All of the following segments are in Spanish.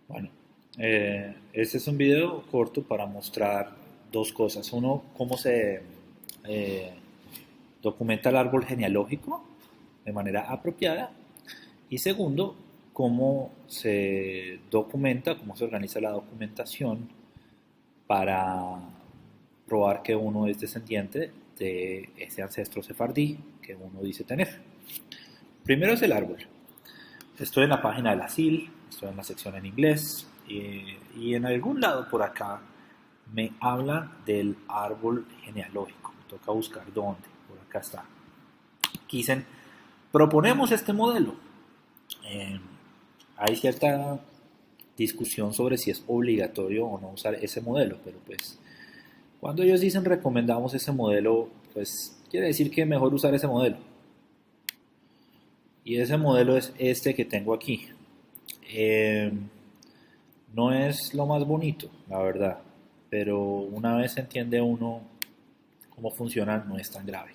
Bueno, este es un video corto para mostrar dos cosas. Uno, cómo se eh, documenta el árbol genealógico de manera apropiada. Y segundo, cómo se documenta, cómo se organiza la documentación para probar que uno es descendiente de ese ancestro sefardí que uno dice tener. Primero es el árbol. Estoy en la página de la SIL, estoy en la sección en inglés y en algún lado por acá me hablan del árbol genealógico. Me toca buscar dónde. Por acá está. Aquí dicen, proponemos este modelo. Eh, Hay cierta discusión sobre si es obligatorio o no usar ese modelo, pero pues cuando ellos dicen recomendamos ese modelo, pues quiere decir que es mejor usar ese modelo. Y ese modelo es este que tengo aquí. Eh, no es lo más bonito, la verdad, pero una vez entiende uno cómo funciona, no es tan grave.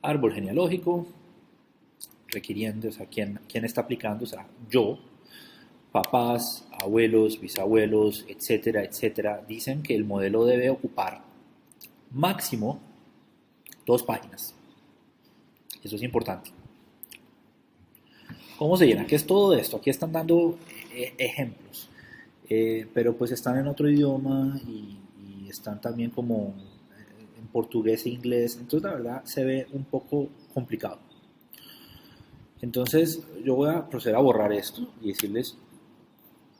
Árbol genealógico, requiriendo, o sea, ¿quién está aplicando? O sea, yo, papás, abuelos, bisabuelos, etcétera, etcétera, dicen que el modelo debe ocupar máximo 2 páginas. Eso es importante. ¿Cómo se llena? ¿Qué es todo esto? Aquí están dando ejemplos, pero pues están en otro idioma y están también como en portugués e inglés, entonces la verdad se ve un poco complicado. Entonces yo voy a proceder a borrar esto y decirles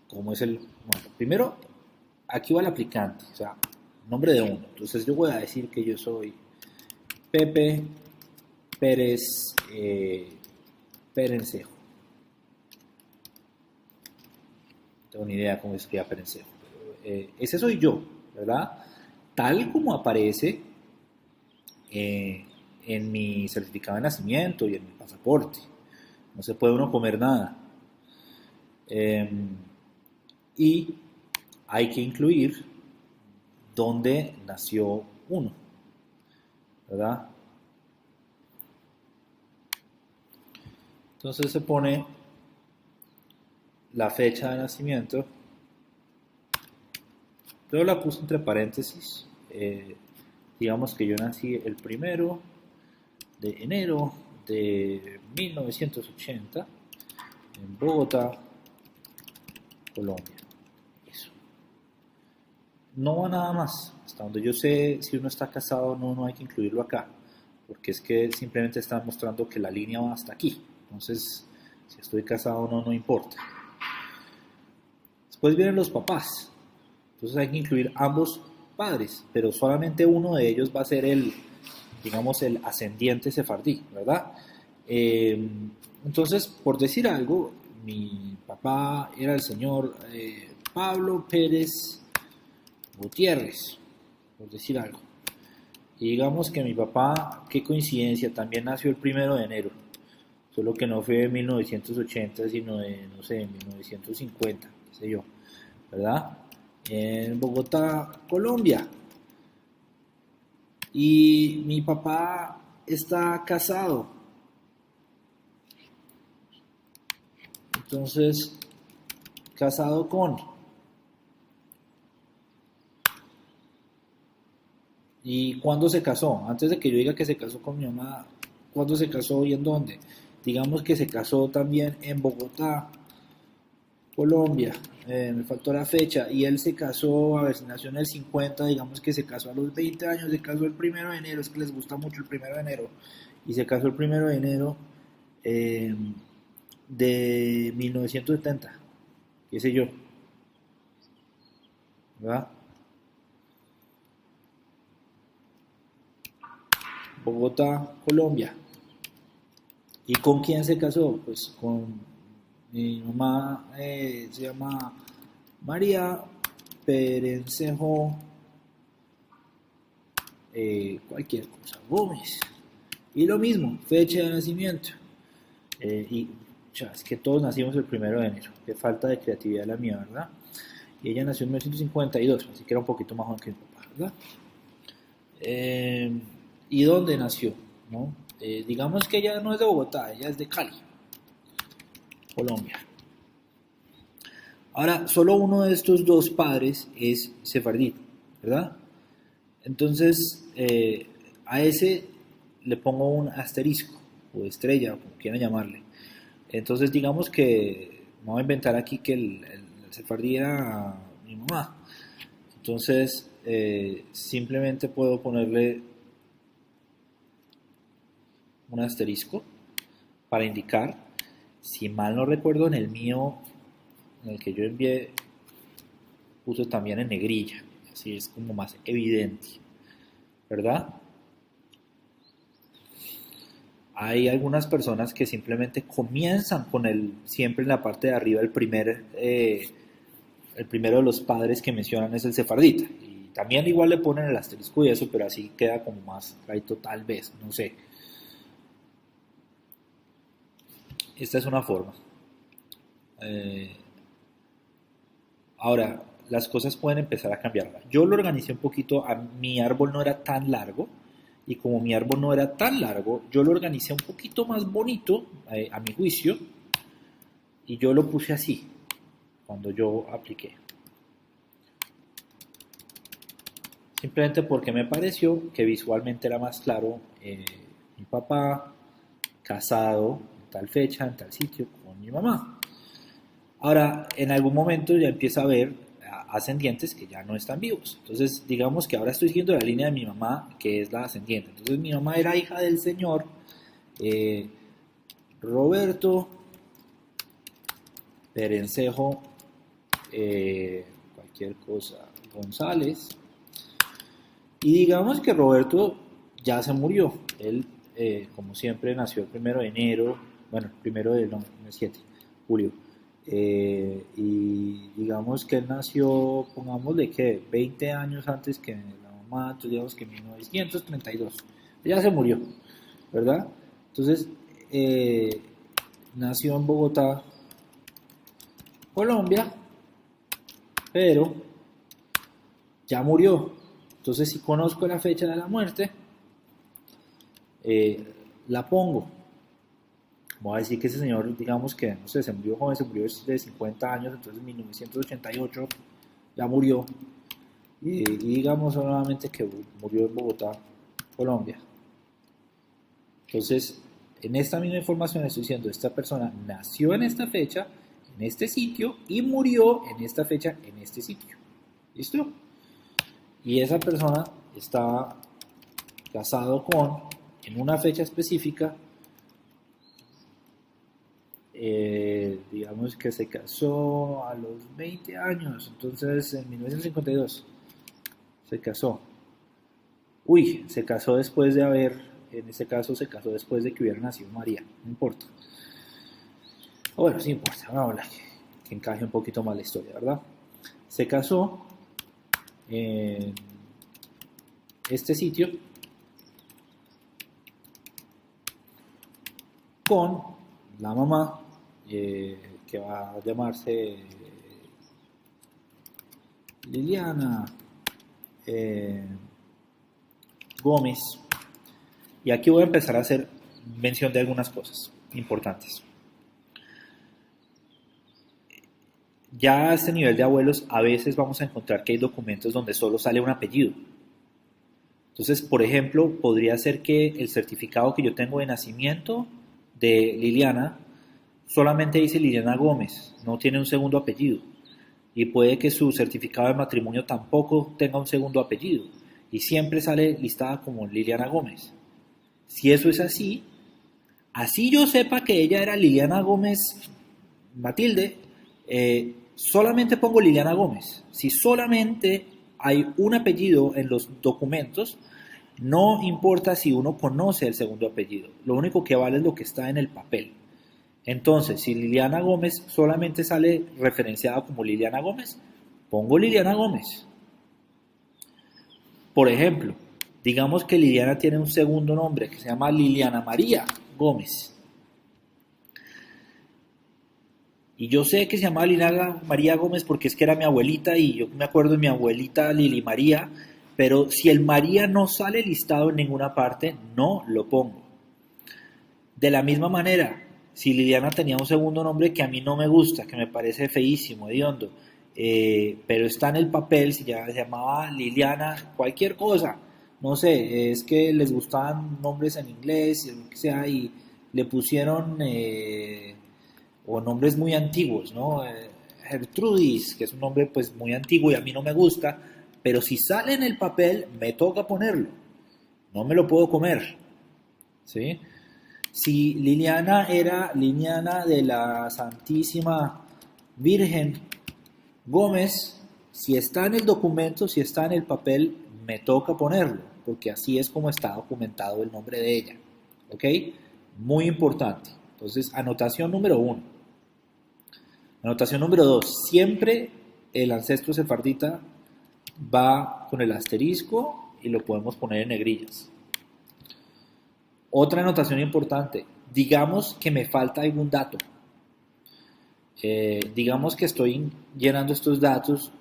cómo es el... Bueno, primero, aquí va el aplicante, o sea, nombre de uno. Entonces yo voy a decir que yo soy Pepe Pérez Perencejo. No tengo ni idea cómo se escribe Perencejo. Ese soy yo, ¿verdad? Tal como aparece eh, en mi certificado de nacimiento y en mi pasaporte. No se puede uno comer nada. Eh, y hay que incluir dónde nació uno, ¿verdad? Entonces se pone la fecha de nacimiento. Yo la puse entre paréntesis. Digamos que yo nací el 1 de enero de 1980 en Bogotá, Colombia. Eso. No va nada más. Hasta donde yo sé, si uno está casado, no hay que incluirlo acá. Porque es que simplemente están mostrando que la línea va hasta aquí. Entonces, si estoy casado no importa. Después vienen los papás. Entonces hay que incluir ambos padres, pero solamente uno de ellos va a ser digamos, el ascendiente sefardí, ¿verdad? Eh, entonces, por decir algo, mi papá era el señor Pablo Pérez Gutiérrez, por decir algo. Y digamos que mi papá, qué coincidencia, también nació el 1 de enero, solo que no fue de 1980, sino de, no sé, 1950, qué sé yo, ¿verdad? En Bogotá, Colombia. Y mi papá está casado. Entonces, casado con. ¿Y cuándo se casó? Antes de que yo diga que se casó con mi mamá, ¿cuándo se casó y en dónde? Digamos que se casó también en Bogotá, Colombia. Me faltó la fecha. Y él se casó, a ver si nació en el 50, digamos que se casó a los 20 años, se casó el 1 de enero, es que les gusta mucho el 1 de enero. Y se casó el 1 de enero eh, de 1970, qué sé yo, ¿verdad? Bogotá, Colombia. ¿Y con quién se casó? Pues con mi mamá, se llama María Perencejo, cualquier cosa, Gómez. Y lo mismo, fecha de nacimiento. Y es que todos nacimos el 1 de enero. Qué falta de creatividad la mía, ¿verdad? Y ella nació en 1952, así que era un poquito más joven que mi papá, ¿verdad? Eh, ¿Y dónde nació? ¿No? Digamos que ella no es de Bogotá, ella es de Cali, Colombia. Ahora, solo uno de estos dos padres es sefardita, ¿verdad? Entonces, a ese le pongo un asterisco o estrella, como quieran llamarle. Entonces, digamos que vamos a inventar aquí que el sefardí era mi mamá. Entonces, simplemente puedo ponerle un asterisco para indicar, si mal no recuerdo, en el mío, en el que yo envié, puse también en negrilla, así es como más evidente, ¿verdad? Hay algunas personas que simplemente comienzan con siempre en la parte de arriba, el primero de los padres que mencionan es el sefardita. Y también igual le ponen el asterisco y eso, pero así queda como más clarito tal vez, no sé. Esta es una forma. Eh, Ahora, las cosas pueden empezar a cambiar. Yo lo organicé un poquito, mi árbol no era tan largo, y como mi árbol no era tan largo, yo lo organicé un poquito más bonito, a mi juicio, y yo lo puse así, cuando yo apliqué. Simplemente porque me pareció que visualmente era más claro, mi papá casado en tal fecha, en tal sitio, con mi mamá. Ahora, en algún momento ya empieza a haber ascendientes que ya no están vivos. Entonces, digamos que ahora estoy siguiendo la línea de mi mamá, que es la ascendiente. Entonces, mi mamá era hija del señor eh, Roberto Perencejo, cualquier cosa, González. Y digamos que Roberto ya se murió. Él, como siempre, nació el 1 de enero, bueno, el primero de, no, no es 7, julio. Y digamos que él nació, pongámosle que 20 años antes que la mamá, entonces digamos que en 1932. Ya se murió, ¿verdad? Entonces, nació en Bogotá, Colombia, pero ya murió. Entonces, si conozco la fecha de la muerte, eh, la pongo. Voy a decir que ese señor, digamos que, no sé, se murió joven, se murió de 50 años, entonces en 1988 ya murió. Y digamos solamente que murió en Bogotá, Colombia. Entonces, en esta misma información estoy diciendo, esta persona nació en esta fecha, en este sitio, y murió en esta fecha, en este sitio. ¿Listo? Y esa persona está casado con, en una fecha específica, digamos que se casó a los 20 años, entonces en 1952 se casó. Uy, se casó después de haber, en este caso se casó después de que hubiera nacido María, no importa. Bueno, sí importa, vamos a hablar que encaje un poquito más la historia, ¿verdad? Se casó en este sitio con la mamá, que va a llamarse Liliana Gómez. Y aquí voy a empezar a hacer mención de algunas cosas importantes. Ya a este nivel de abuelos a veces vamos a encontrar que hay documentos donde solo sale un apellido. Entonces, por ejemplo, podría ser que el certificado que yo tengo de nacimiento de Liliana solamente dice Liliana Gómez, no tiene un segundo apellido. Y puede que su certificado de matrimonio tampoco tenga un segundo apellido. Y siempre sale listada como Liliana Gómez. Si eso es así, así yo sepa que ella era Liliana Gómez Matilde, solamente pongo Liliana Gómez. Si solamente hay un apellido en los documentos, no importa si uno conoce el segundo apellido. Lo único que vale es lo que está en el papel. Entonces, si Liliana Gómez solamente sale referenciada como Liliana Gómez, pongo Liliana Gómez. Por ejemplo, digamos que Liliana tiene un segundo nombre que se llama Liliana María Gómez. Y yo sé que se llamaba Liliana María Gómez porque es que era mi abuelita y yo me acuerdo de mi abuelita Lili María, pero si el María no sale listado en ninguna parte, no lo pongo. De la misma manera, Si Liliana tenía un segundo nombre que a mí no me gusta, que me parece feísimo, hediondo, pero está en el papel, se llamaba Liliana, cualquier cosa, no sé, es que les gustaban nombres en inglés, lo que sea, y le pusieron o nombres muy antiguos, ¿no? Gertrudis, que es un nombre pues muy antiguo y a mí no me gusta, pero si sale en el papel me toca ponerlo, no me lo puedo comer, ¿sí? Si Liliana era Liliana de la Santísima Virgen Gómez, si está en el documento, si está en el papel, me toca ponerlo, porque así es como está documentado el nombre de ella. ¿Ok? Muy importante. Entonces, anotación número 1. Anotación número 2. Siempre el ancestro sefardita va con el asterisco y lo podemos poner en negrillas. Otra anotación importante. Digamos que me falta algún dato. Digamos que estoy llenando estos datos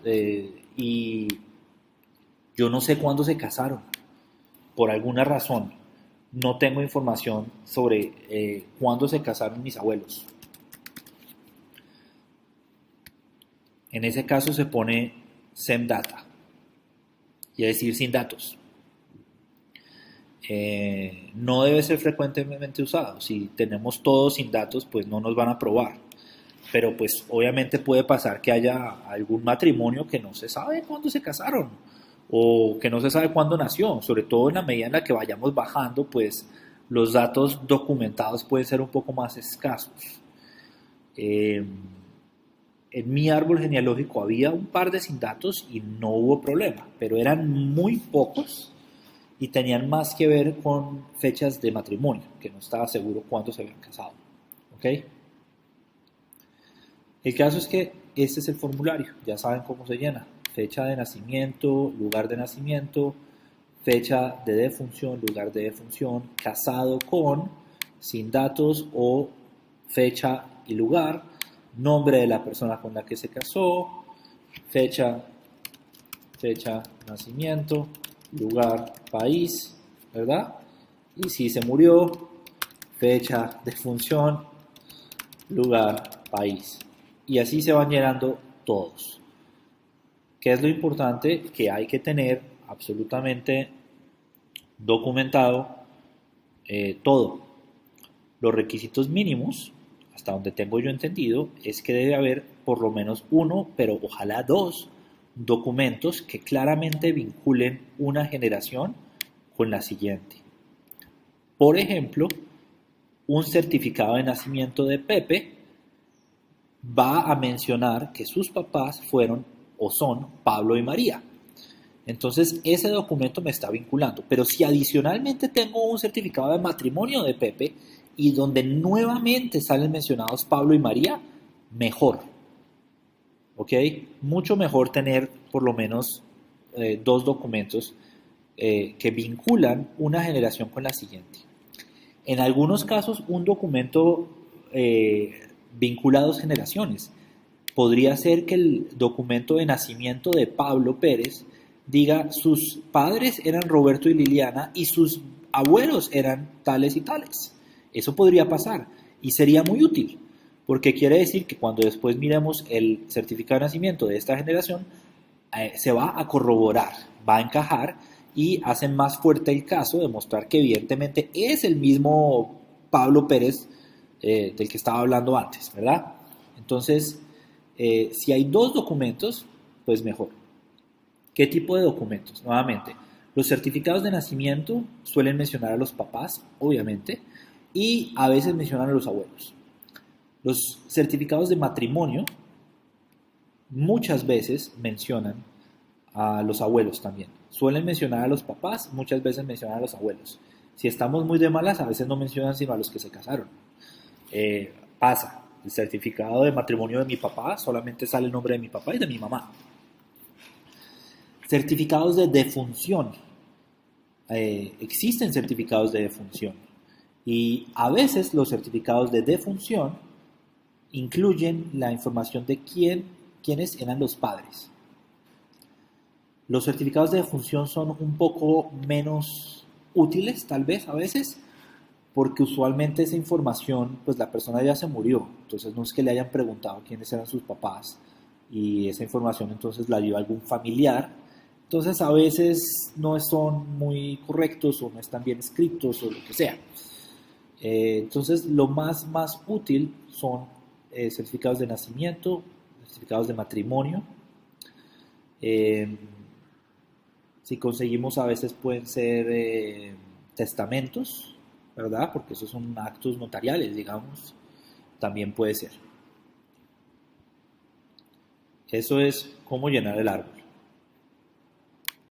y yo no sé cuándo se casaron. Por alguna razón, no tengo información sobre cuándo se casaron mis abuelos. En ese caso se pone sem data, y es decir, sin datos. No debe ser frecuentemente usado. Si tenemos todo sin datos, pues no nos van a aprobar. Pero pues obviamente puede pasar que haya algún matrimonio que no se sabe cuándo se casaron o que no se sabe cuándo nació, sobre todo en la medida en la que vayamos bajando, pues los datos documentados pueden ser un poco más escasos. Eh, en mi árbol genealógico había un par de sin datos y no hubo problema, pero eran muy pocos y tenían más que ver con fechas de matrimonio, que no estaba seguro cuándo se habían casado. ¿Ok? El caso es que este es el formulario, ya saben cómo se llena. Fecha de nacimiento, lugar de nacimiento, fecha de defunción, lugar de defunción, casado con, sin datos o fecha y lugar, nombre de la persona con la que se casó, fecha, nacimiento, lugar, país, ¿verdad? Y si se murió, fecha, defunción, lugar, país. Y así se van llenando todos. ¿Qué es lo importante? Que hay que tener absolutamente documentado todo. Los requisitos mínimos, hasta donde tengo yo entendido, es que debe haber por lo menos uno, pero ojalá dos, documentos que claramente vinculen una generación con la siguiente. Por ejemplo, un certificado de nacimiento de Pepe va a mencionar que sus papás fueron o son Pablo y María. Entonces ese documento me está vinculando. Pero si adicionalmente tengo un certificado de matrimonio de Pepe y donde nuevamente salen mencionados Pablo y María, mejor. ¿Ok? Mucho mejor tener por lo menos dos documentos que vinculan una generación con la siguiente. En algunos casos, un documento vincula a dos generaciones. Podría ser que el documento de nacimiento de Pablo Pérez diga sus padres eran Roberto y Liliana y sus abuelos eran tales y tales. Eso podría pasar y sería muy útil, porque quiere decir que cuando después miremos el certificado de nacimiento de esta generación, se va a corroborar, va a encajar y hacen más fuerte el caso de mostrar que evidentemente es el mismo Pablo Pérez del que estaba hablando antes, ¿verdad? Entonces, si hay dos documentos, pues mejor. ¿Qué tipo de documentos? Nuevamente, los certificados de nacimiento suelen mencionar a los papás, obviamente, y a veces mencionan a los abuelos. Los certificados de matrimonio muchas veces mencionan a los abuelos también. Suelen mencionar a los papás, muchas veces mencionan a los abuelos. Si estamos muy de malas, a veces no mencionan sino a los que se casaron. Pasa. El certificado de matrimonio de mi papá solamente sale el nombre de mi papá y de mi mamá. Certificados de defunción. Existen certificados de defunción. Y a veces los certificados de defunción incluyen la información de quiénes eran los padres. Los certificados de defunción son un poco menos útiles, tal vez, a veces, porque usualmente esa información, pues la persona ya se murió, entonces no es que le hayan preguntado quiénes eran sus papás y esa información entonces la dio algún familiar, entonces a veces no son muy correctos o no están bien escritos o lo que sea. Entonces lo más útil son certificados de nacimiento, certificados de matrimonio. Eh, si conseguimos a veces pueden ser testamentos, ¿verdad? Porque esos son actos notariales, digamos. También puede ser. Eso es cómo llenar el árbol.